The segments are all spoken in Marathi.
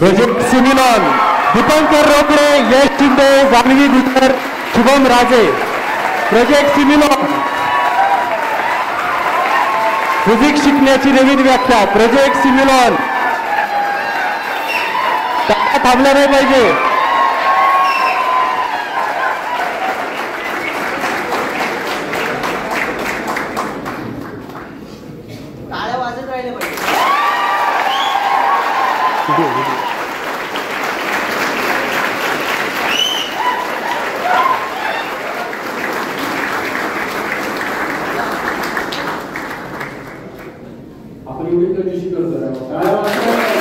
प्रोजेक्ट सिमिलॉन दीपंकर रोकडे, यश शिंदे, जान्हवी गुजर, शुभम राजे. प्रोजेक्ट सिमिलॉन फिजिक्स शिकण्याची नवीन व्याख्या. प्रोजेक्ट सिमिलॉन थांबलं नाही पाहिजे. टाळ्या वाजत राहिले पाहिजे. आपण एवढी कंडिशन करतो. टाळ्या वाजत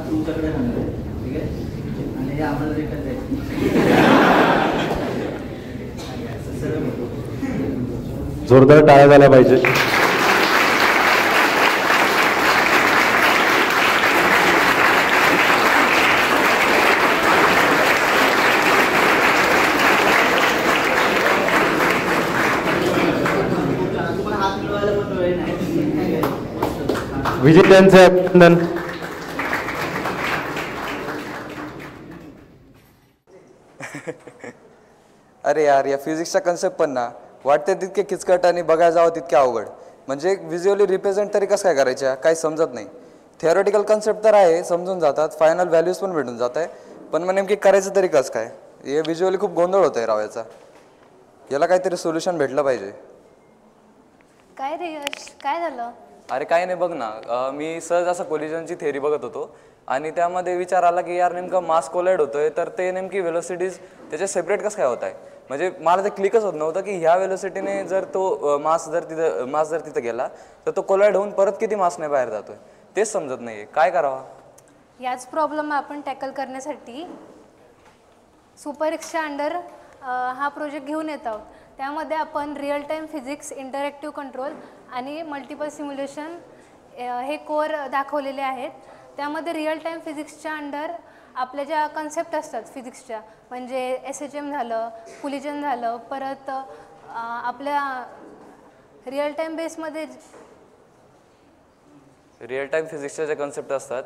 तुमच्याकडे राहणार आहे, ठीक आहे, आणि हे आम्हाला रिटर्न द्यायचं. जोरदार टाळ्या झाल्या पाहिजे. तुम्हाला हात मिळवायला पण वेळ नाही. विजेत्यांचे अभिनंदन. अरे यार, या फिजिक्सचा कन्सेप्ट पण ना वाटते तितके किचकट आणि बघायला जावं तितके अवघड. म्हणजे विज्युअली रिप्रेझेंट तरी कसं काय करायच्या काही समजत नाही. थिअरॉटिकल कन्सेप्ट तर आहे, समजून जातात, फायनल व्हॅल्यूज पण भेटून जात आहे, पण मग नेमकी करायचं तरी कसं काय. हे विज्युअली खूप गोंधळ होत आहे राव याचा. याला काहीतरी सोल्युशन भेटलं पाहिजे. काय रे यश, काय झालं? अरे काही नाही, बघ ना, मी सहज असं कोलिजनची थेअरी बघत होतो आणि त्यामध्ये विचार आला की यार नेमका मास कोलाइड होतोय, तर ते नेमकी वेलोसिटीज त्याचे सेपरेट कसं काय होत आहे. म्हणजे मला ते क्लिकच होत नव्हतं की ह्या वेलोसिटीने जर तो मास जर तिथं गेला तर तो कोलाइड होऊन परत किती मासने बाहेर जातोय तेच समजत नाहीये. काय करावा. याच प्रॉब्लेम आपण टॅकल करण्यासाठी सुपर एक्सच्या अंडर हा प्रोजेक्ट घेऊन येत आहोत. त्यामध्ये आपण real time physics, interactive control आणि मल्टिपल सिम्युलेशन हे कोर दाखवलेले आहेत. त्यामध्ये रिअल टाईम फिजिक्सच्या अंडर आपल्या ज्या कन्सेप्ट असतात फिजिक्सच्या, म्हणजे SHM झालं, कोलिजन झालं, परत आपल्या रिअल टाईम बेसमध्ये रिअल टाईम फिजिक्सचे जे कन्सेप्ट असतात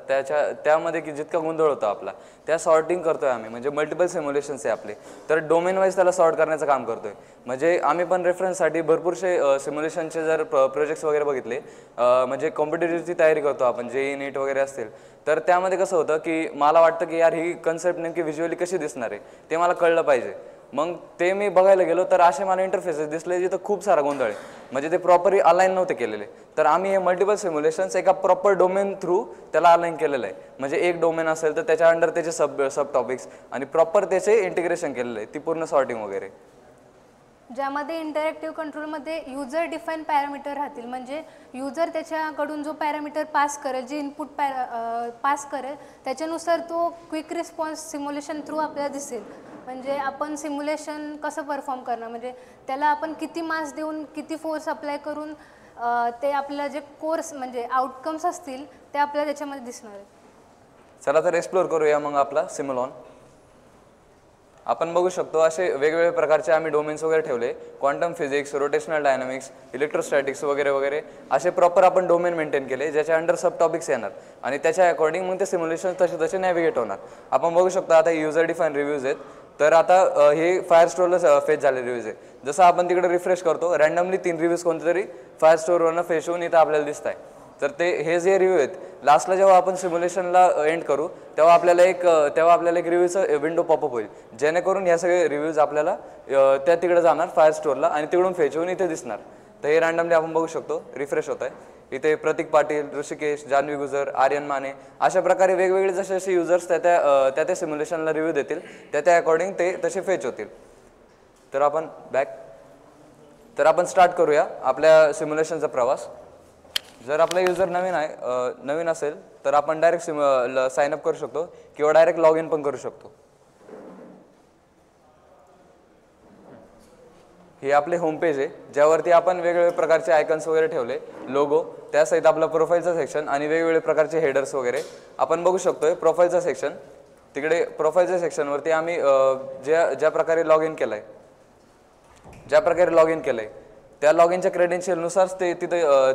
त्यामध्ये की जितका गोंधळ होता आपला त्या सॉर्टिंग करतोय आम्ही. म्हणजे मल्टिपल सिम्युलेशन्स आहे आपले, तर डोमेन वाईज त्याला सॉर्ट करण्याचं काम करतोय. म्हणजे आम्ही पण रेफरन्ससाठी भरपूरसे सिम्युलेशनचे जर प्रोजेक्ट्स वगैरे बघितले, म्हणजे कॉम्पिटिटिव्हची तयारी करतो आपण, JEE NEET वगैरे असतील, तर त्यामध्ये कसं होतं की मला वाटतं की यार ही कन्सेप्ट नेमकी व्हिज्युअली कशी दिसणार आहे ते मला कळलं पाहिजे. मग ते मी बघायला गेलो तर असे मला इंटरफेसेस दिसले जिथं खूप सारा गोंधळ आहे. म्हणजे ते प्रॉपरली अलाइन नव्हते केलेले. तर आम्ही हे मल्टिपल सिम्युलेशन्स एका प्रॉपर डोमेन थ्रू त्याला अलाइन केलेलं आहे. म्हणजे एक डोमेन असेल तर त्याच्या अंडर त्याचे सब टॉपिक्स आणि प्रॉपर त्याचे इंटिग्रेशन केलेलं आहे, ती पूर्ण सॉर्टिंग वगैरे. ज्यामध्ये इंटरॅक्टिव्ह कंट्रोलमध्ये युजर डिफाईन पॅरामीटर राहतील. म्हणजे युजर त्याच्याकडून जो पॅरामीटर पास करेल, जे इनपुट पास करेल, त्याच्यानुसार तो क्विक रिस्पॉन्स सिम्युलेशन थ्रू आपल्याला दिसेल. म्हणजे आपण सिम्युलेशन कसं परफॉर्म करणार, म्हणजे त्याला आपण किती मास देऊन किती फोर्स अप्लाय करून ते आपल्याला जे कोर्स म्हणजे आउटकम्स असतील ते आपल्याला त्याच्यामध्ये दिसणार आहे. चला तर एक्सप्लोर करूया मग आपला सिम्युलॉन. आपण बघू शकतो असे वेगवेगळे प्रकारचे आम्ही डोमेन्स वगैरे ठेवले. Quantum physics, rotational dynamics, electrostatics वगैरे वगैरे असे प्रॉपर आपण डोमेन मेंटेन केले, ज्याच्या अंडर सब टॉपिक्स येणार आणि त्याच्या अकॉर्डिंग मग ते सिम्युलेशन तसे नॅव्हिगेट होणार. आपण बघू शकतो आता युजर डिफाईन रिव्ह्यूज आहेत. तर आता हे फायरस्टोरला फेच झाले रिव्ह्यूज आहे. जसं आपण तिकडे रिफ्रेश करतो, रँडमली 3 रिव्ह्यूज कोणते तरी फायरस्टोरवरनं फेच होऊन इथं आपल्याला दिसत आहे. तर ते हे जे रिव्ह्यू आहेत लास्टला जेव्हा आपण सिम्युलेशनला एंड करू तेव्हा आपल्याला एक रिव्ह्यूचं विंडो पॉपअप होईल, जेणेकरून ह्या सगळे रिव्ह्यूज आपल्याला त्या तिकडे जाणार फायर स्टोअरला आणि तिकडून फेच होऊन इथे दिसणार. तर हे रँडमली आपण बघू शकतो रिफ्रेश होत आहे. इथे प्रतीक पाटील, ऋषिकेश, जान्हवी गुजर, आर्यन माने अशा प्रकारे वेगवेगळे जसे जसे युजर्स त्या सिम्युलेशनला रिव्ह्यू देतील त्या अकॉर्डिंग ते तसे फेच होतील. तर आपण स्टार्ट करूया आपल्या सिम्युलेशनचा प्रवास. जर आपला युजर नवीन असेल तर आपण डायरेक्ट साइन अप करू शकतो किंवा डायरेक्ट लॉग इन पण करू शकतो. हे आपले होम पेज आहे, ज्यावरती आपण वेगवेगळ्या प्रकारचे आयकन्स वगैरे ठेवले, लोगो, त्यासहित आपला प्रोफाईलचा सेक्शन आणि वेगवेगळे प्रकारचे हेडर्स वगैरे आपण बघू शकतोय. प्रोफाईलचा सेक्शन, तिकडे प्रोफाईलच्या सेक्शनवरती आम्ही ज्या प्रकारे लॉग इन केलंय त्या लॉग इनच्या क्रेडेन्शियलनुसारच ते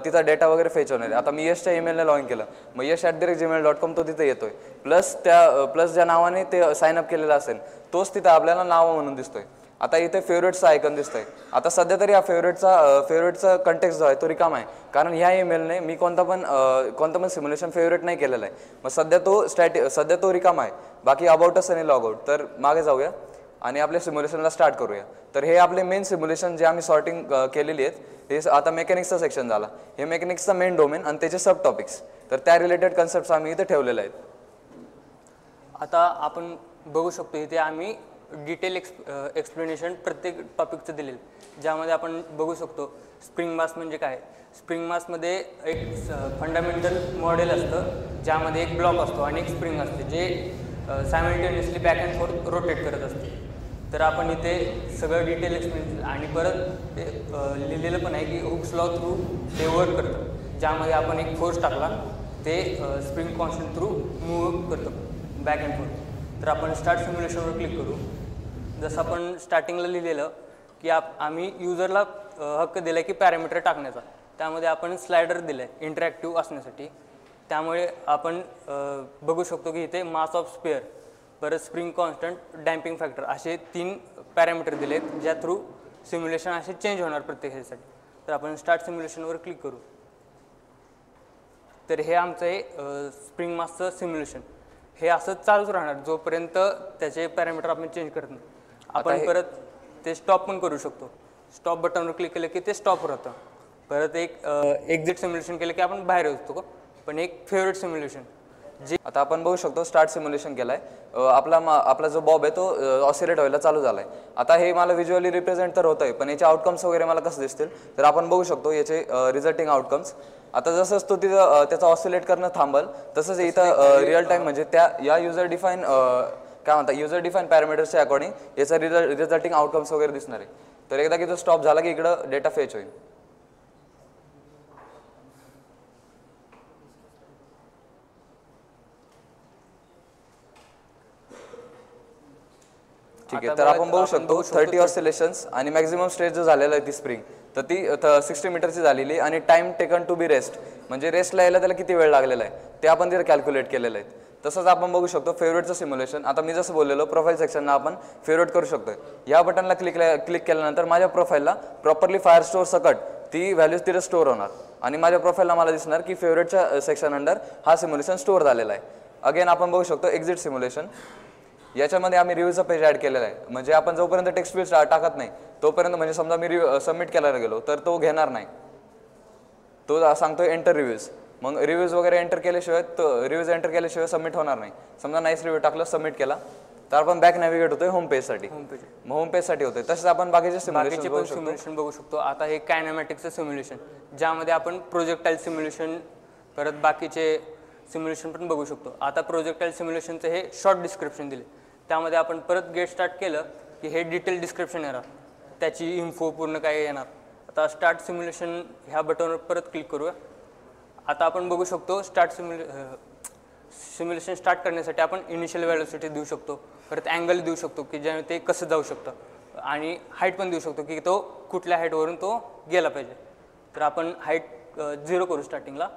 तिचा डेटा वगैरे फेच होणार आहे. आता मी यशच्या ईमेलने लॉग इन केलं, मग यश@gmail.com तो तिथे येतोय, प्लस ज्या नावाने ते साइन अप केलेलं असेल तोच तिथं आपल्याला नाव म्हणून दिसतोय. आता इथे फेवरेटचा आयकन दिसतोय. आता सध्या तरी हा फेवरेटचा कंटेक्स्ट जो आहे तो रिकामा आहे, कारण ह्या ईमेलने मी कोणता पण सिम्युलेशन फेवरेट नाही केलेला आहे. मग सध्या तो रिकामा आहे. बाकी अबाउट अस आणि लॉग आउट. तर मागे जाऊया आणि आपल्या सिम्युलेशनला स्टार्ट करूया. तर हे आपले मेन सिम्युलेशन जे आम्ही सॉर्टिंग केलेली आहेत, हे आता मेकॅनिक्सचा सेक्शन झाला. हे मेकॅनिक्सचा मेन डोमेन आणि त्याचे सब टॉपिक्स, तर त्या रिलेटेड कन्सेप्ट्स आम्ही इथे ठेवलेले आहेत. आता आपण बघू शकतो इथे आम्ही डिटेल एक्सप्लेनेशन प्रत्येक टॉपिकचं दिलेलं, ज्यामध्ये आपण बघू शकतो स्प्रिंग मास म्हणजे काय. स्प्रिंग मासमध्ये एक फंडामेंटल मॉडेल असतं, ज्यामध्ये एक ब्लॉक असतो आणि एक स्प्रिंग असते, जे simultaneously back and fourth rotate करत असते. तर आपण इथे सगळं डिटेल एक्सप्लेनेशन आणि परत ते लिहिलेलं पण आहे की हुक्स लॉ थ्रू ते वर्क करतं, ज्यामध्ये आपण एक फोर्स टाकला ते स्प्रिंग कॉन्स्टंट थ्रू मूव्ह करतं बॅक अँड फोर्थ. तर आपण स्टार्ट सिम्युलेशनवर क्लिक करू. जसं आपण स्टार्टिंगला लिहिलेलं की आम्ही युजरला हक्क दिला की पॅरामीटर टाकण्याचा, त्यामध्ये आपण स्लायडर दिलं आहे इंटरॅक्टिव्ह असण्यासाठी. त्यामुळे आपण बघू शकतो की इथे मास ऑफ स्पेअर, परत स्प्रिंग कॉन्स्टंट, डॅम्पिंग फॅक्टर असे 3 पॅरामीटर दिलेत, ज्या थ्रू सिम्युलेशन असे चेंज होणार प्रत्येक ह्यासाठी. तर आपण स्टार्ट सिम्युलेशनवर क्लिक करू. तर हे आमचं आहे स्प्रिंग मासचं सिम्युलेशन. हे असंच चालूच राहणार जोपर्यंत त्याचे पॅरामीटर आपण चेंज करत नाही. आपण परत ते स्टॉप पण करू शकतो. स्टॉप बटनवर क्लिक केलं की ते स्टॉप राहतं. परत एक एक्झिट सिम्युलेशन केलं की आपण बाहेर येतो. पण एक फेवरेट सिम्युलेशन जे आता आपण बघू शकतो स्टार्ट सिम्युलेशन केलाय. आपला जो बॉब आहे तो ऑसिलेट व्हायला चालू झालाय. आता हे मला व्हिज्युअली रिप्रेझेंट तर होत आहे, पण याचे आउटकम्स वगैरे मला कसं दिसतील तर आपण बघू शकतो याचे रिझल्टिंग आउटकम्स. आता जसंच तो तिथं त्याचा ऑसिलेट करणं थांबल तसंच इथं रिअल टाइम म्हणजे या युजर डिफाईन पॅरामीटर्सच्या अकॉर्डिंग याचा रिझल्टिंग आउटकम्स वगैरे दिसणार आहे. तर एकदा की तो स्टॉप झाला की इकडं डेटा फेच होईल. ठीक आहे. तर आपण बघू शकतो 30 ऑसिलेशन्स आणि मॅक्झिमम स्ट्रेच जो झालेला आहे ती स्प्रिंग तर ती 60 मीटरची झालेली आणि time taken to be rest म्हणजे रेस्टला यायला त्याला किती वेळ लागलेला आहे ते आपण तिथे कॅल्क्युलेट केलेलं आहे. तसंच आपण बघू शकतो फेवरेटचं सिम्युलेशन. आता मी जसं बोललेलो प्रोफाईल सेक्शनला आपण फेवरेट करू शकतोय. या बटनला क्लिक केल्यानंतर माझ्या प्रोफाईलला प्रॉपरली फायर स्टोअर सकट ती व्हॅल्यूज तिथे स्टोअर होणार आणि माझ्या प्रोफाईलला मला दिसणार की फेवरेटच्या सेक्शन अंडर हा सिम्युलेशन स्टोअर झालेला आहे. अगेन आपण बघू शकतो एक्झिट सिम्युलेशन. याच्यामध्ये आम्ही रिव्ह्यूचा पेज ॲड केलेला आहे. म्हणजे आपण जोपर्यंत टेक्स्ट फील्ड टाकत नाही तोपर्यंत म्हणजे समजा मी सबमिट करायला गेलो तर तो घेणार नाही. तो सांगतोय एंटर रिव्ह्यूज. मग रिव्ह्यूज वगैरे एंटर केल्याशिवाय सबमिट होणार नाही. समजा नाईस रिव्ह्यू टाकलं सबमिट केला तर आपण बॅक नॅव्हिगेट होतोय होम पेजसाठी. होम पेजसाठी होतोय. तसंच आपण बाकीचे सिम्युलेशन बघू शकतो. आता हे कायनेमॅटिक्सचं सिम्युलेशन, ज्यामध्ये आपण प्रोजेक्टाईल सिम्युलेशन परत बाकीचे सिम्युलेशन पण बघू शकतो. आता प्रोजेक्टाईल सिम्युलेशनचं हे शॉर्ट डिस्क्रिप्शन दिले, त्यामध्ये आपण परत गेट स्टार्ट केलं की हे डिटेल डिस्क्रिप्शन येणार, त्याची इन्फो पूर्ण काय येणार. आता स्टार्ट सिम्युलेशन ह्या बटनवर परत क्लिक करूया. आता आपण बघू शकतो सिम्युलेशन स्टार्ट करण्यासाठी आपण इनिशियल व्हेलोसिटी देऊ शकतो, परत अँगल देऊ शकतो की ज्याने ते कसं जाऊ शकतं आणि हाईट पण देऊ शकतो की तो कुठल्या हाईटवरून तो गेला पाहिजे. तर आपण हाईट 0 करू स्टार्टिंगला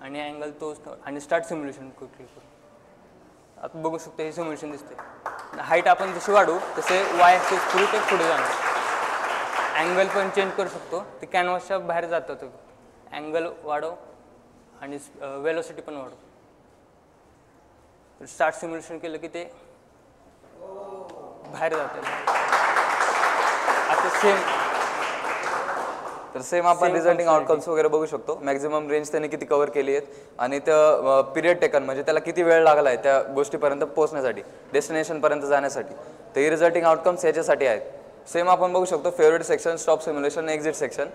आणि अँगल तो आणि स्टार्ट सिम्युलेशन क्लिक करू. आता बघू शकतो हे सिम्युलेशन दिसते. हाईट आपण जशी वाढवू तसे वाय ॲक्सिस थ्रू ते पुढे जाणार. अँगल पण चेंज करू शकतो, ते कॅनव्हासच्या बाहेर जातं. तो अँगल वाढव आणि वेलोसिटी पण वाढवतो. स्टार्ट सिम्युलेशन केलं की ते बाहेर जाते. आता सेम आपण रिझल्टिंग आउटकम्स वगैरे बघू शकतो. मॅक्झिमम रेंज त्याने किती कव्हर केली आहेत आणि त्या पिरियड टेकन म्हणजे त्याला किती वेळ लागला आहे त्या गोष्टीपर्यंत पोहोचण्यासाठी, डेस्टिनेशनपर्यंत जाण्यासाठी. तर ही रिझल्टिंग आउटकम्स याच्यासाठी आहेत. सेम आपण बघू शकतो favourite section, stop simulation, exit section.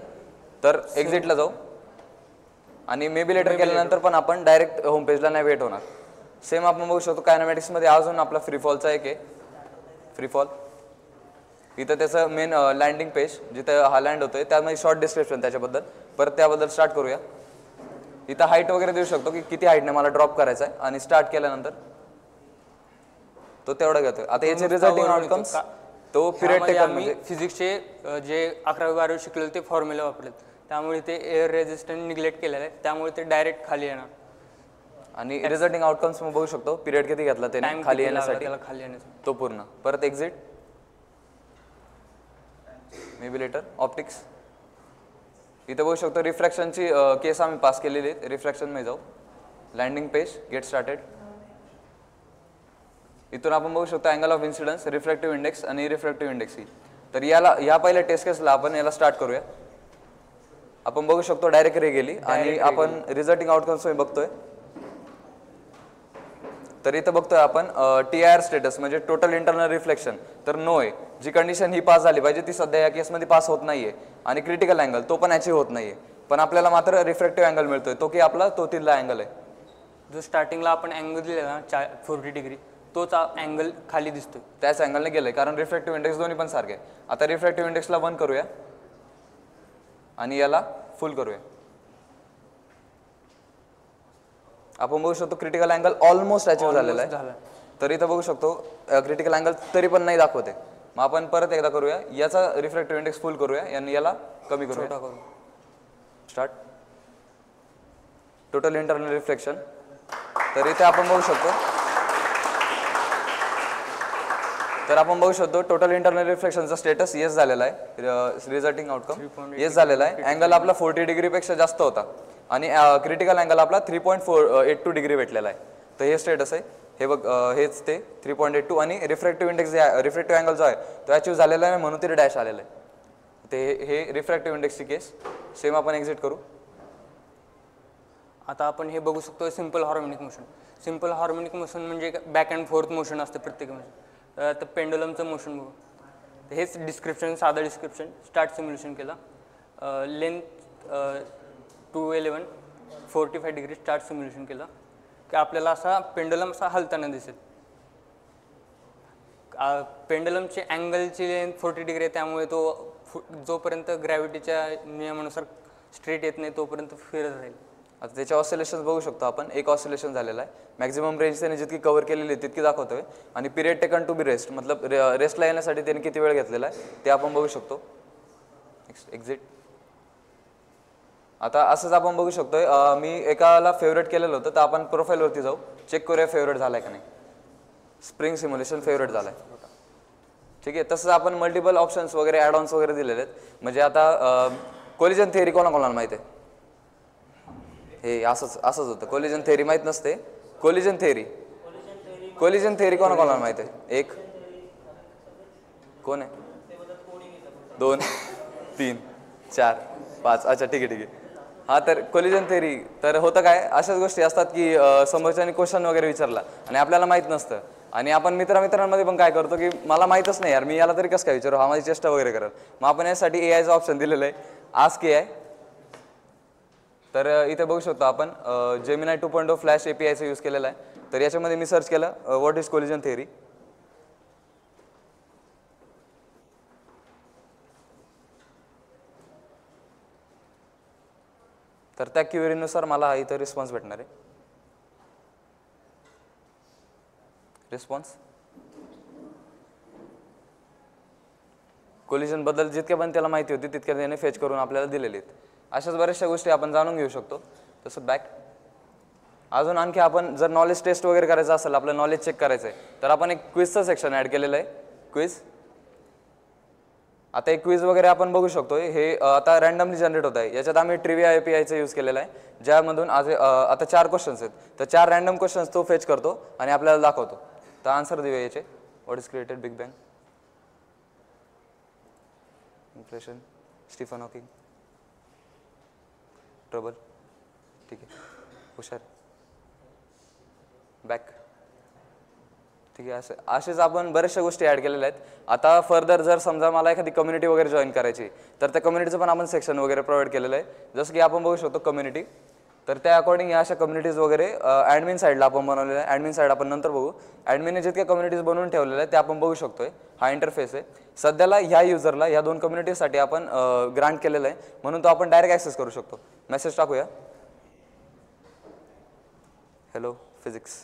तर एक्झिटला जाऊ आणि मे बी लेटर केल्यानंतर पण आपण डायरेक्ट होम पेजला नॅव्हिगेट होणार. सेम आपण बघू शकतो कायनेमॅटिक्समध्ये अजून आपला फ्रीफॉलचा एक आहे फ्रीफॉल. इथं त्याचं मेन लँडिंग पेज जिथं हा लँड होतोय त्यामध्ये शॉर्ट डिस्क्रिप्शन त्याच्याबद्दल. परत त्याबद्दल स्टार्ट करूया. इथं हाईट वगैरे देऊ शकतो की किती हाईटने मला ड्रॉप करायचा आहे आणि स्टार्ट केल्यानंतर तो तेवढा घेतोय. आता याचे रिझल्टिंग आउटकम्स तो पिरियड टेकन म्हणजे फिजिक्सचे जे 11वी-12वी शिकलेले ते फॉर्म्युला वापरलेत, त्यामुळे ते एअर रेजिस्टंट निग्लेक्ट केलेलं आहे, त्यामुळे ते डायरेक्ट खाली येणार. आणि रिझल्टिंग आउटकम्स बघू शकतो. पिरियड किती घेतला त्याने खाली येण्यासाठी खाली येण्यासाठी तो पूर्ण. परत exit, may be later optics. इथं बघू शकतो रिफ्रॅक्शनची केस आम्ही पास केलेली आहे. रिफ्रॅक्शनमध्ये जाऊ, लँडिंग पेज, गेट स्टार्टेड. इथून आपण बघू शकतो angle of incidence, refractive index आणि रिफ्रॅक्टिव्ह इंडेक्स. तर याला या पहिल्या टेस्ट केसला आपण याला स्टार्ट करूया. आपण बघू शकतो डायरेक्ट रे गेली आणि आपण रिझल्टिंग आउटकम्स बघतोय. तर इथं बघतोय आपण TIR स्टेटस म्हणजे टोटल इंटरनल रिफ्लेक्शन तर नो आहे. जी कंडिशन ही पास झाली पाहिजे ती सध्या या केसमध्ये पास होत नाहीये. आणि क्रिटिकल अँगल तो पण अचीव होत नाहीये. पण आपल्याला मात्र रिफ्रॅक्टिव्ह अँगल मिळतोय तो की आपला तो तिथला अँगल आहे. जो स्टार्टिंगला आपण अँगल दिलेला ना 40 डिग्री तोच अँगल खाली दिसतोय. त्याच अँगलने गेलंय कारण रिफ्रॅक्टिव्ह इंडेक्स दोन्ही पण सारखे. आता रिफ्रॅक्टिव्ह इंडेक्सला 1 करूया आणि याला फुल करूया. आपण बघू शकतो क्रिटिकल अँगल ऑलमोस्ट अचीव झालेला आहे. तर इथं बघू शकतो क्रिटिकल अँगल तरी पण नाही दाखवते. मग आपण परत एकदा करूया. याचा रिफ्रॅक्टिव्ह इंडेक्स फुल करूया आणि याला कमी करूया. स्टार्ट. Total internal reflection. तर इथे आपण बघू शकतो टोटल इंटरनल रिफ्लेक्शनचा स्टेटस येस झालेला आहे. रिझल्टिंग आउटकम येस झालेला आहे. अँगल आपला 40 डिग्रीपेक्षा जास्त होता आणि क्रिटिकल अँगल आपला 3.82 डिग्री भेटलेला आहे. तर हे स्टेटस आहे. हे बघ हेच ते 3.82 आणि रिफ्रॅक्टिव्ह इंडेक्स रिफ्रॅक्टिव्ह अँगल जो आहे तो अचीव झालेला आहे म्हणून ते डॅश आलेलं आहे. ते हे रिफ्रॅक्टिव्ह इंडेक्सची केस. सेम आपण एक्झिट करू. आता आपण हे बघू शकतो simple harmonic motion. Simple harmonic motion म्हणजे बॅक अँड फोर्थ मोशन असतं प्रत्येक मोशन. तर पेंडुलमचं मोशन बघू. हेच डिस्क्रिप्शन, साधं डिस्क्रिप्शन. स्टार्ट सिम्युलेशन केलं. लेंथ 211 45 डिग्री स्टार्ट सिम्युलेशन केलं की आपल्याला असा पेंडुलम असा हलताना दिसेल. पेंडुलमची अँगलची लेंथ 40 डिग्री आहे त्यामुळे तो जोपर्यंत ग्रॅव्हिटीच्या नियमानुसार स्ट्रेट येत नाही तोपर्यंत फिरत राहील. आता त्याचे ऑसिलेशन बघू शकतो आपण. एक ऑसिलेशन झालेला आहे. मॅक्झिमम रेंज त्याने जितकी कव्हर केलेली आहे तितकी दाखवतोय आणि period taken to be rest मतलब रेस्टला येण्यासाठी त्याने किती वेळ घेतलेला आहे ते आपण बघू शकतो. एक्झिट. आता असंच आपण बघू शकतोय मी एकाला फेवरेट केलेलं होतं तर आपण प्रोफाईलवरती जाऊ चेक करूया फेवरेट झालाय का नाही. स्प्रिंग सिम्युलेशन फेवरेट झालाय. ठीक आहे. तसंच आपण मल्टिपल ऑप्शन्स वगैरे ॲड ऑन्स वगैरे दिलेले आहेत. म्हणजे आता कोलिजन थिअरी कोणाकोणाला माहिती आहे? हे असंच होतं. कोलिजन थिअरी माहीत नसते. कोलिजन थिअरी कोणाकोणाला माहिती आहे? एक कोण आहे? 2 3 4 5. अच्छा ठीक आहे. हा तर कोलिजन थिअरी तर होतं काय अशाच गोष्टी असतात की समोरच्याने क्वेश्चन वगैरे विचारला आणि आपल्याला माहीत नसतं आणि आपण मित्रांमध्ये पण काय करतो की मला माहीतच नाही यार मी याला तरी कसं काय विचारू, हा माझी चेष्टा वगैरे करेल. मग आपण यासाठी AIचं ऑप्शन दिलेलं आहे आस्क AI. तर इथे बघू शकतो आपण जेमिनाय 2.0 फ्लॅश APIचं यूज केलेलं आहे. तर याच्यामध्ये मी सर्च केलं व्हॉट इज कोलिजन थिअरी. तर त्या क्युरीनुसार मला इथं रिस्पॉन्स भेटणार आहे. रिस्पॉन्स कोलिजन बद्दल जितक्या पण त्याला माहिती होती तितक्या त्याने फेच करून आपल्याला दिलेली आहेत. अशाच बऱ्याचशा गोष्टी आपण जाणून घेऊ शकतो. तसं बॅक अजून आणखी आपण जर नॉलेज टेस्ट वगैरे करायचं असेल आपलं नॉलेज चेक करायचं आहे तर आपण एक क्विजचं सेक्शन ॲड केलेलं आहे. क्विज आता एक क्विज वगैरे आपण बघू शकतोय, हे आता रॅन्डमली जनरेट होत आहे. याच्यात आम्ही ट्रिविया APIचा यूज केलेला आहे, ज्यामधून आज आता 4 क्वेश्चन्स आहेत, तर 4 रॅन्डम क्वेश्चन्स तो फेच करतो आणि आपल्याला दाखवतो. तर आन्सर देऊया याचे. What is created big bang? Inflation, Stephen Hawking, trouble. ठीक आहे, हुशार, बॅक. ठीक आहे, असेच आपण बऱ्याचशा गोष्टी ॲड केलेल्या आहेत. आता फर्दर जर समजा मला एखादी कम्युनिटी वगैरे जॉईन करायची, तर त्या कम्युनिटीचं पण आपण सेक्शन वगैरे प्रोव्हाइड केलेलं आहे. जसं की आपण बघू शकतो कम्युनिटी, तर त्या अकॉर्डिंग या अशा कम्युनिटीज वगैरे ॲडमिन साईडला आपण बनवलेलं आहे. ॲडमिन साईड आपण नंतर बघू. ॲडमिनने जितक्या कम्युनिटीज बनवून ठेवलेल्या आहेत ते आपण बघू शकतोय. हा इंटरफेस आहे. सध्याला ह्या युजरला ह्या 2 कम्युनिटीजसाठी आपण ग्रांट केलेलं आहे, म्हणून तो आपण डायरेक्ट ॲक्सेस करू शकतो. मेसेज टाकूया, हॅलो फिजिक्स,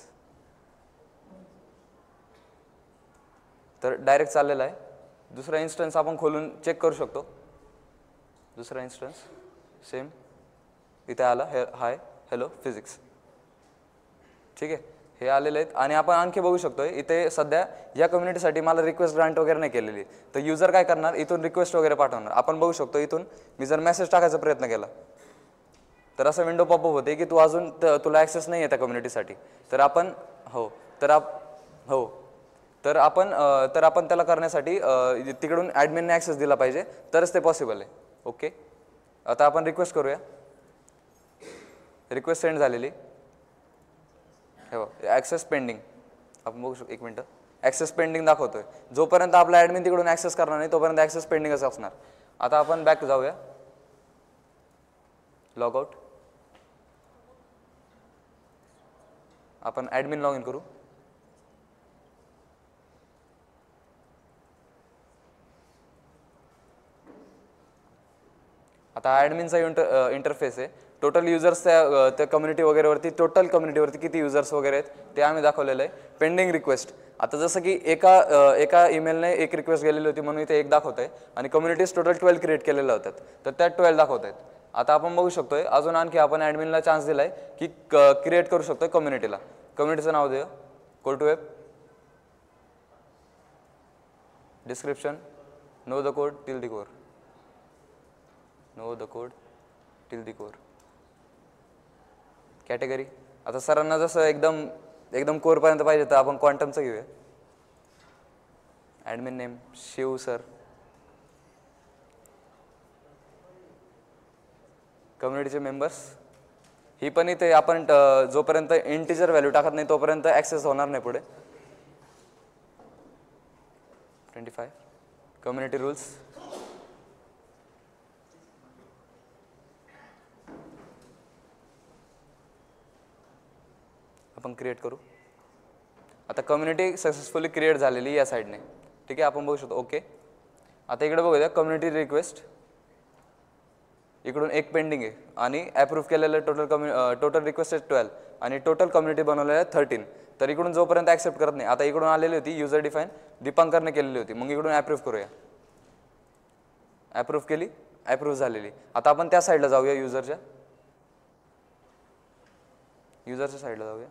तर डायरेक्ट चाललेला आहे. दुसरा इन्स्टन्स आपण खोलून चेक करू शकतो. दुसरा इन्स्टन्स सेम इथे आला, हाय हॅलो फिजिक्स. ठीक आहे, हे आलेले आहेत. आणि आपण आणखी बघू शकतोय इथे सध्या या कम्युनिटीसाठी मला रिक्वेस्ट ग्रांट वगैरे नाही केलेली, तर युजर काय करणार, इथून रिक्वेस्ट वगैरे पाठवणार. आपण बघू शकतो इथून मी जर मेसेज टाकायचा प्रयत्न केला तर असं विंडो पॉपअप होते की तू अजून तुला ॲक्सेस नाही आहे त्या कम्युनिटीसाठी. तर आपण तर आपण त्याला करण्यासाठी तिकडून ॲडमिनने ॲक्सेस दिला पाहिजे, तरच ते पॉसिबल आहे. ओके, आता आपण रिक्वेस्ट करूया. रिक्वेस्ट सेंड झालेली, हो, ॲक्सेस पेंडिंग. आपण बघू शकतो, 1 मिनटं, ॲक्सेस पेंडिंग दाखवतोय. जोपर्यंत आपला ॲडमिन तिकडून ॲक्सेस करणार नाही तोपर्यंत ॲक्सेस पेंडिंगच असणार. आता आपण बॅक जाऊया, लॉग आउट. आपण ॲडमिन लॉग इन करू. आता ॲडमिनचा इंटरफेस आहे. टोटल युजर्स त्या कम्युनिटी वगैरेवरती, टोटल कम्युनिटीवरती किती युजर्स वगैरे आहेत ते आम्ही दाखवलेलं आहे. पेंडिंग रिक्वेस्ट, आता जसं की एका ईमेलने एक रिक्वेस्ट गेलेली होती म्हणून इथे 1 दाखवत आहे, आणि कम्युनिटीज टोटल 12 क्रिएट केलेल्या होत्यात, तर त्या 12 दाखवत आहेत. आता आपण बघू शकतोय अजून आणखी आपण ॲडमिनला चान्स दिला आहे की क्रिएट करू शकतोय कम्युनिटीला. कम्युनिटीचं नाव देऊ, Code to Web, description, know the code till the core, know the code till the core. Category, आता सरांना जसं एकदम कोरपर्यंत पाहिजे तर आपण क्वांटमचं घेऊया. Admin name Shiv sir. कम्युनिटीचे मेंबर्स, ही पण इथे आपण जोपर्यंत इंटिजर व्हॅल्यू टाकत नाही तोपर्यंत ॲक्सेस होणार नाही पुढे. 25. कम्युनिटी रूल्स, आपण क्रिएट करू. आता कम्युनिटी सक्सेसफुली क्रिएट झालेली या साईडने. ठीक आहे, आपण बघू शकतो. ओके, आता इकडे बघूया कम्युनिटी रिक्वेस्ट, इकडून 1 पेंडिंग आहे आणि ॲप्रूव्ह केलेलं टोटल रिक्वेस्ट आहे 12 आणि टोटल कम्युनिटी बनवलेलं आहे 13. तर इकडून जोपर्यंत ॲक्सेप्ट करत नाही, आता इकडून आलेली होती युजर डिफाईन, दीपांकरने केलेली होती, मग इकडून ॲप्रूव्ह करूया. ॲप्रूव्ह केली, ॲप्रूव्ह झालेली. आता आपण त्या साईडला जाऊया, युजरच्या साईडला जाऊया.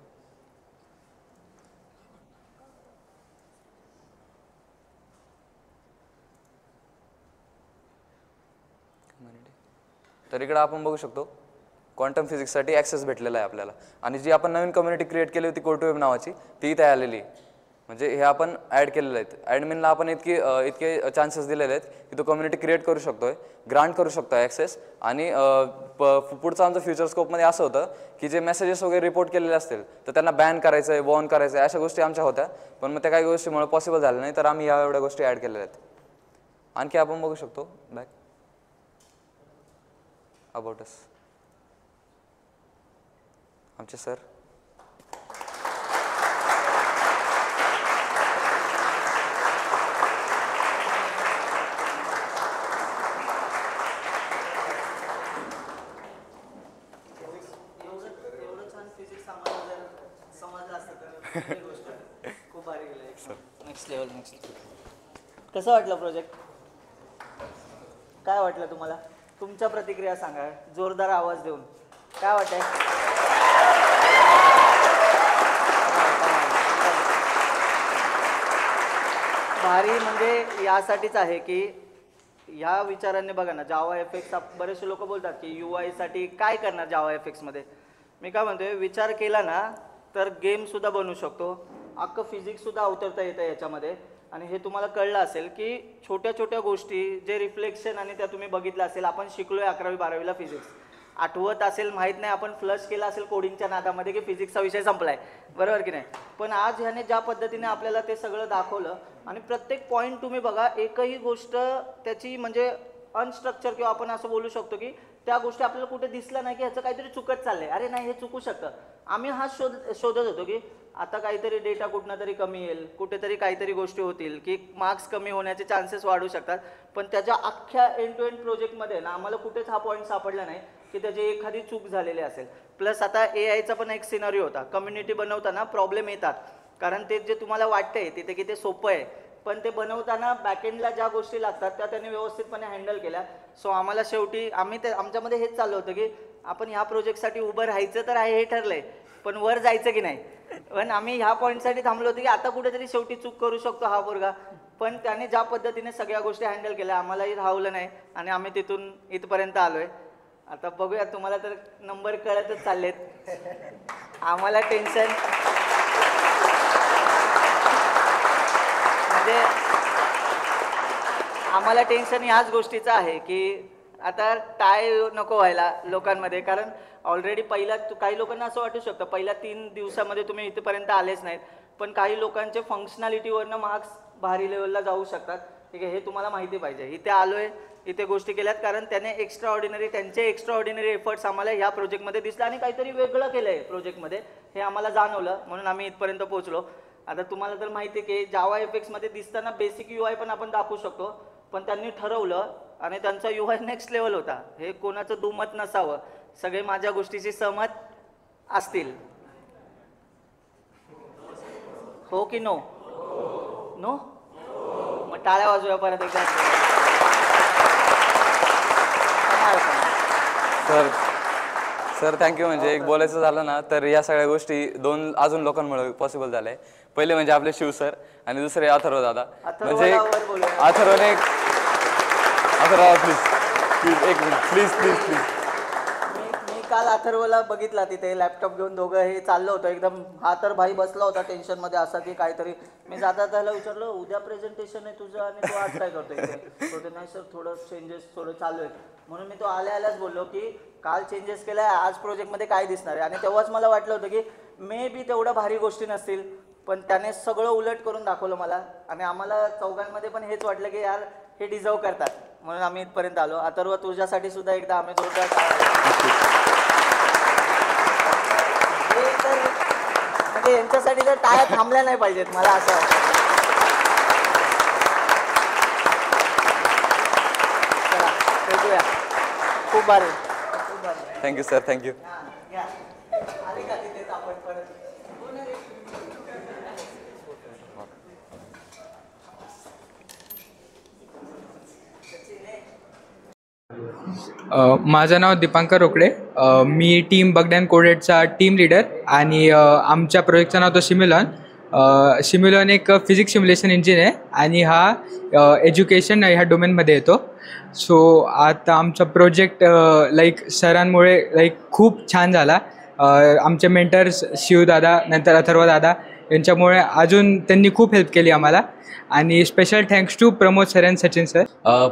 तर इकडे आपण बघू शकतो क्वांटम फिजिक्ससाठी ॲक्सेस भेटलेला आहे आपल्याला, आणि जी आपण नवीन कम्युनिटी क्रिएट केली होती कोर टू वेब नावाची, ती इथे आलेली. म्हणजे हे आपण ॲड केलेलं आहेत. ॲडमिनला आपण इतके चान्सेस दिलेले आहेत की तो कम्युनिटी क्रिएट करू शकतोय, ग्रांट करू शकतो ॲक्सेस. आणि पुढचं आमचं फ्युचर स्कोपमध्ये असं होतं की जे मेसेजेस वगैरे रिपोर्ट केलेले असतील तर त्यांना बॅन करायचं आहे, वॉर्न करायचं आहे, अशा गोष्टी आमच्या होत्या, पण मग त्या काही गोष्टीमुळे पॉसिबल झाल्या नाही, तर आम्ही या एवढ्या गोष्टी ॲड केलेल्या आहेत. आणखी आपण बघू शकतो बॅक अबाउट अस, आमचे सर. एवढं छान फिजिक्स आम्हाला जर समजलं असतं तर ही गोष्ट आहे. खूप भारी गेलं. Next level. कसं वाटलं प्रोजेक्ट? काय वाटलं तुम्हाला? तुमच्या प्रतिक्रिया सांगा जोरदार आवाज देऊन. काय वाटतंय? भारी म्हणजे यासाठीच आहे की ह्या विचारांनी बघा ना, जावा एफएक्स बरेचसे लोक बोलतात की UI साठी काय करणार जावा एफएक्समध्ये. मी काय म्हणतोय, विचार केला ना तर गेमसुद्धा बनवू शकतो, अख्खं फिजिक्ससुद्धा अवतरता येतं याच्यामध्ये. आणि हे तुम्हाला कळलं असेल की छोट्या छोट्या गोष्टी जे रिफ्लेक्शन आणि त्या तुम्ही बघितलं असेल, आपण शिकलोय 11वी 12वीला फिजिक्स, आठवत असेल माहीत नाही, आपण फ्लश केला असेल कोडिंगच्या नादामध्ये की फिजिक्सचा विषय संपलाय, बरोबर की नाही. पण आज ह्याने ज्या पद्धतीने आपल्याला ते सगळं दाखवलं आणि प्रत्येक पॉईंट तुम्ही बघा, एकही गोष्ट त्याची म्हणजे अनस्ट्रक्चर किंवा आपण असं बोलू शकतो की त्या गोष्टी आपल्याला कुठे दिसल्या नाही की ह्याचं काहीतरी चुकत चाललंय, अरे नाही हे चुकू शकतं. आम्ही हा शोधत होतो की आता काहीतरी डेटा कुठनं तरी कमी येईल, कुठेतरी काहीतरी गोष्टी होतील की मार्क्स कमी होण्याचे चान्सेस वाढू शकतात. पण त्याच्या अख्ख्या एंड टू एंड प्रोजेक्टमध्ये ना आम्हाला कुठेच हा पॉईंट सापडला नाही की त्याची एखादी चूक झालेली असेल. प्लस आता AIचा पण एक सिनारिओ होता, कम्युनिटी बनवताना प्रॉब्लेम येतात, कारण ते जे तुम्हाला वाटतंय तिथे की ते सोपं आहे, पण ते बनवताना बॅकएंडला ज्या गोष्टी लागतात त्या त्यांनी व्यवस्थितपणे हँडल केल्या. सो आम्हाला शेवटी आमच्यामध्ये हेच चाललं होतं की आपण ह्या प्रोजेक्टसाठी उभं राहायचं तर आहे हे ठरलंय, पण वर जायचं की नाही. पण आम्ही ह्या पॉईंटसाठी थांबलो होतो की आता कुठेतरी शेवटी चूक करू शकतो हा पोरगा, पण त्याने ज्या पद्धतीने सगळ्या गोष्टी हँडल केल्या आम्हालाही राहवलं नाही आणि आम्ही तिथून इथपर्यंत आलोय. आता बघूया, तुम्हाला तर नंबर कळतच चाललेत, आम्हाला टेन्शन म्हणजे आम्हाला टेन्शन ह्याच गोष्टीचं आहे की आता टाय नको व्हायला लोकांमध्ये, कारण ऑलरेडी काही लोकांना असं वाटू शकतं पहिल्या 3 दिवसामध्ये तुम्ही इथेपर्यंत आलेच नाहीत, पण काही लोकांचे फंक्शनॅलिटीवरनं मार्क्स भारी लेवलला जाऊ शकतात. ठीक आहे, हे तुम्हाला माहिती पाहिजे. इथे आलोय, इथे गोष्टी केल्यात कारण त्याने त्यांचे एक्स्ट्राऑर्डिनरी एफर्ट्स आम्हाला ह्या प्रोजेक्टमध्ये दिसले आणि काहीतरी वेगळं केलं आहे प्रोजेक्टमध्ये हे आम्हाला जाणवलं, म्हणून आम्ही इथपर्यंत पोहोचलो. आता तुम्हाला तर माहिती आहे की जावा एफएक्समध्ये दिसताना बेसिक UI पण आपण दाखवू शकतो, पण त्यांनी ठरवलं आणि त्यांचा UI नेक्स्ट लेवल होता. हे कोणाचं दुमत नसावं, सगळे माझ्या गोष्टीशी सहमत असतील. हो की नो? नो? मग टाळ्या वाजूया परत एकदा. Sir thank you. म्हणजे एक बोलायचं झालं ना तर या सगळ्या गोष्टी अजून लोकांमुळे पॉसिबल झालंय. पहिले म्हणजे आपले शिव सर आणि दुसरे अथर्व दादा. म्हणजे अथर्वने प्लीज मी काल अथर्वला बघितला तिथे लॅपटॉप घेऊन, दोघं हे चाललं होतं एकदम, हा तर भाई बसला होता टेन्शनमध्ये असा की काहीतरी. मी जाता त्याला विचारलं उद्या प्रेझेंटेशन आहे तुझं आणि तू आज काय करतोय? नाही सर थोडं चेंजेस चालू आहेत. म्हणून मी तो आल्याच बोललो की काल चेंजेस केलाय, आज प्रोजेक्टमध्ये काय दिसणार आहे. आणि तेव्हाच मला वाटलं होतं की मे बी तेवढ्या भारी गोष्टी नसतील, पण त्याने सगळं उलट करून दाखवलं मला. आणि आम्हाला चौघांमध्ये पण हेच वाटलं की यार हे डिझर्व करतात, म्हणून आम्ही इथपर्यंत आलो. अथर्व तुझ्यासाठी सुद्धा एकदा आम्ही म्हणजे यांच्यासाठी तर टाळ्या थांबल्या नाही पाहिजेत, मला असं वाटतं. चला भेटूया. खूप भारी. Thank you sir, thank you. आले का तिथे आपण परत? माझं नाव दीपांकर रोकडे. मी टीम बगडॅन कोडेटचा टीम लीडर आणि आमच्या प्रोजेक्टचं नाव तो सिम्युलॉन एक फिजिक्स सिम्युलेशन इंजिन आहे आणि हा एज्युकेशन ह्या डोमेनमध्ये येतो. सो आता आमचा प्रोजेक्ट सरांमुळे खूप छान झाला. आमचे मेंटर्स शिवदादा नंतर अथर्वदादा यांच्यामुळे अजून त्यांनी खूप हेल्प केली आम्हाला. आणि special thanks to Pramod sir and Sachin sir.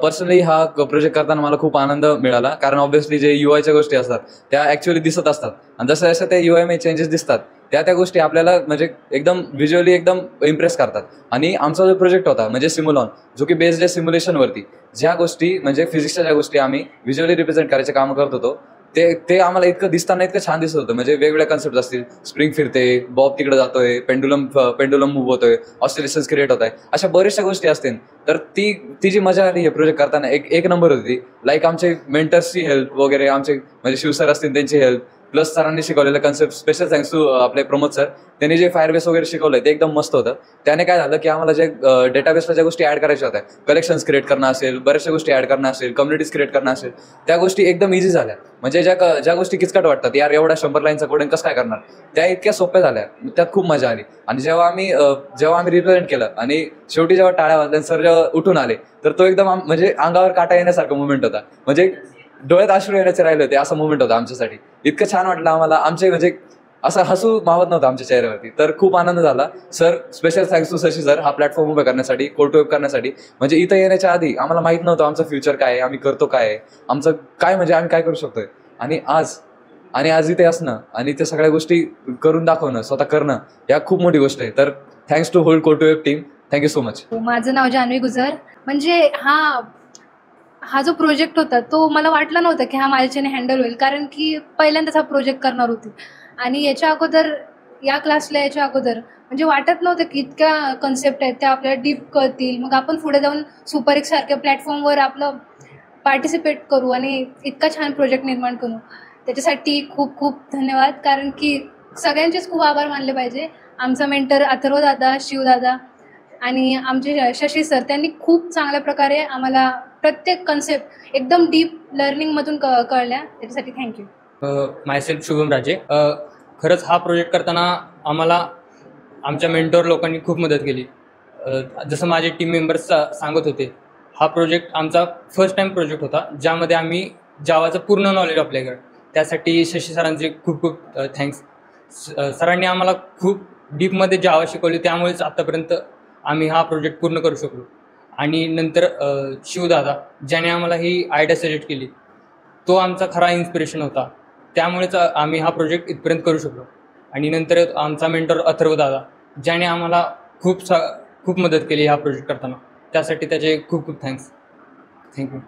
Personally हा प्रोजेक्ट करताना मला खूप आनंद मिळाला, कारण ऑब्व्हियसली जे UIच्या गोष्टी असतात त्या ॲक्च्युअली दिसत असतात आणि जसं जसं त्या UIमध्ये चेंजेस दिसतात त्या गोष्टी आपल्याला म्हणजे एकदम व्हिज्युअली एकदम इम्प्रेस करतात. आणि आमचा जो प्रोजेक्ट होता म्हणजे सिम्युलॉन, जो की बेस्ड आहे सिम्युलेशनवरती, ज्या गोष्टी म्हणजे फिजिक्सच्या ज्या गोष्टी आम्ही व्हिज्युअली रिप्रेझेंट करायचे काम करत होतो ते आम्हाला इतकं दिसताना इतकं छान दिसत होतं. म्हणजे वेगवेगळ्या कन्सेप्ट असतील, स्प्रिंग फिरते, बॉब तिकडे जातोय, पेंडुलम मूव्ह होतोय, ऑसिलेशन्स क्रिएट होत आहे, अशा बऱ्याचशा गोष्टी असतील. तर ती जी मजा आली हे प्रोजेक्ट करताना एक नंबर होती. आमचे मेंटर्सची हेल्प वगैरे, आमचे म्हणजे शिवसर असतील त्यांची हेल्प, प्लस सरांनी शिकवलेलं कन्सेप्ट. स्पेशल थँक्स टू आपले प्रमोद सर. त्यांनी जे फायरबेस वगैरे शिकवलंय ते एकदम मस्त होतं. त्याने काय झालं की आम्हाला जे डेटाबेसला ज्या गोष्टी ॲड करायच्या होत्या, कलेक्शन्स क्रिएट करणं असेल, बऱ्याचशा गोष्टी ॲड करणं असेल, कम्युनिटीज क्रिएट करणं असेल, त्या गोष्टी एकदम इझी झाल्या. म्हणजे ज्या गोष्टी किचकट वाटतात, यार एवढा 100 लाईनचा कोडिंग कसं काय करणार, त्या इतक्या सोप्या झाल्या. त्यात खूप मजा आली. आणि जेव्हा आम्ही रिप्रेझेंट केलं आणि शेवटी जेव्हा टाळ्या वाजल्या, सर जेव्हा उठून आले, तर तो एकदम म्हणजे अंगावर काटा येण्यासारखा मुवमेंट होता. म्हणजे डोळ्यात अश्रू येण्याचे राहिले होते, असा मुवमेंट होता आमच्यासाठी. इतकं छान वाटलं आम्हाला. आमचे म्हणजे असं हसू मावत नव्हतं आमच्या चेहऱ्यावरती. तर खूप आनंद झाला. Sir, special thanks to Shashi sir, हा प्लॅटफॉर्म उभा करण्यासाठी, कोड टू वेब करण्यासाठी. म्हणजे इथं येण्याच्या आधी आम्हाला माहित नव्हतं आमचं फ्युचर काय आहे, आम्ही करतो काय आहे, आमचं काय म्हणजे आम्ही काय करू शकतोय. आणि आज इथे असणं आणि त्या सगळ्या गोष्टी करून दाखवणं, स्वतः करणं, या खूप मोठी गोष्ट आहे. तर thanks to whole Code to Web team. Thank you so much. माझं नाव जान्हवी गुजर. म्हणजे हा जो प्रोजेक्ट होता तो मला वाटलं नव्हतं की हा माझ्याच्याने हँडल होईल, कारण की पहिल्यांदाच हा प्रोजेक्ट करणार होती. आणि याच्या अगोदर या म्हणजे वाटत नव्हतं की इतक्या कन्सेप्ट आहेत त्या आपल्याला डीप कळतील. मग आपण पुढे जाऊन सुपर एक्स सारख्या प्लॅटफॉर्मवर आपलं पार्टिसिपेट करू आणि इतका छान प्रोजेक्ट निर्माण करू. त्याच्यासाठी खूप खूप धन्यवाद. कारण की सगळ्यांचेच खूप आभार मानले पाहिजे. आमचा मेंटर अथर्व दादा, शिवदादा आणि आमचे शशी सर, त्यांनी खूप चांगल्या प्रकारे आम्हाला प्रत्येक कन्सेप्ट एकदम डीप लर्निंगमधून कळल्या. त्याच्यासाठी थँक्यू. मायसेल्फ शुभम राजे. खरंच हा प्रोजेक्ट करताना आम्हाला आमच्या मेंटॉर लोकांनी खूप मदत केली. जसं माझे टीम मेंबर्स सांगत होते, हा प्रोजेक्ट आमचा फर्स्ट टाईम प्रोजेक्ट होता ज्यामध्ये आम्ही जावाचं पूर्ण नॉलेज अप्लाय करतो. त्यासाठी शशी सरांचे खूप खूप थँक्स. सरांनी आम्हाला खूप डीपमध्ये जावा शिकवली, त्यामुळेच आत्तापर्यंत आम्ही हा प्रोजेक्ट पूर्ण करू शकलो. आणि नंतर शिवदादा, ज्याने आम्हाला ही आयडिया सजेस्ट केली, तो आमचा खरा इन्स्पिरेशन होता. त्यामुळेच आम्ही हा प्रोजेक्ट इथपर्यंत करू शकलो. आणि नंतर आमचा मेंटर अथर्व दादा, ज्याने आम्हाला खूप मदत केली हा प्रोजेक्ट करताना. त्यासाठी त्याचे खूप खूप थँक्स. थँक्यू.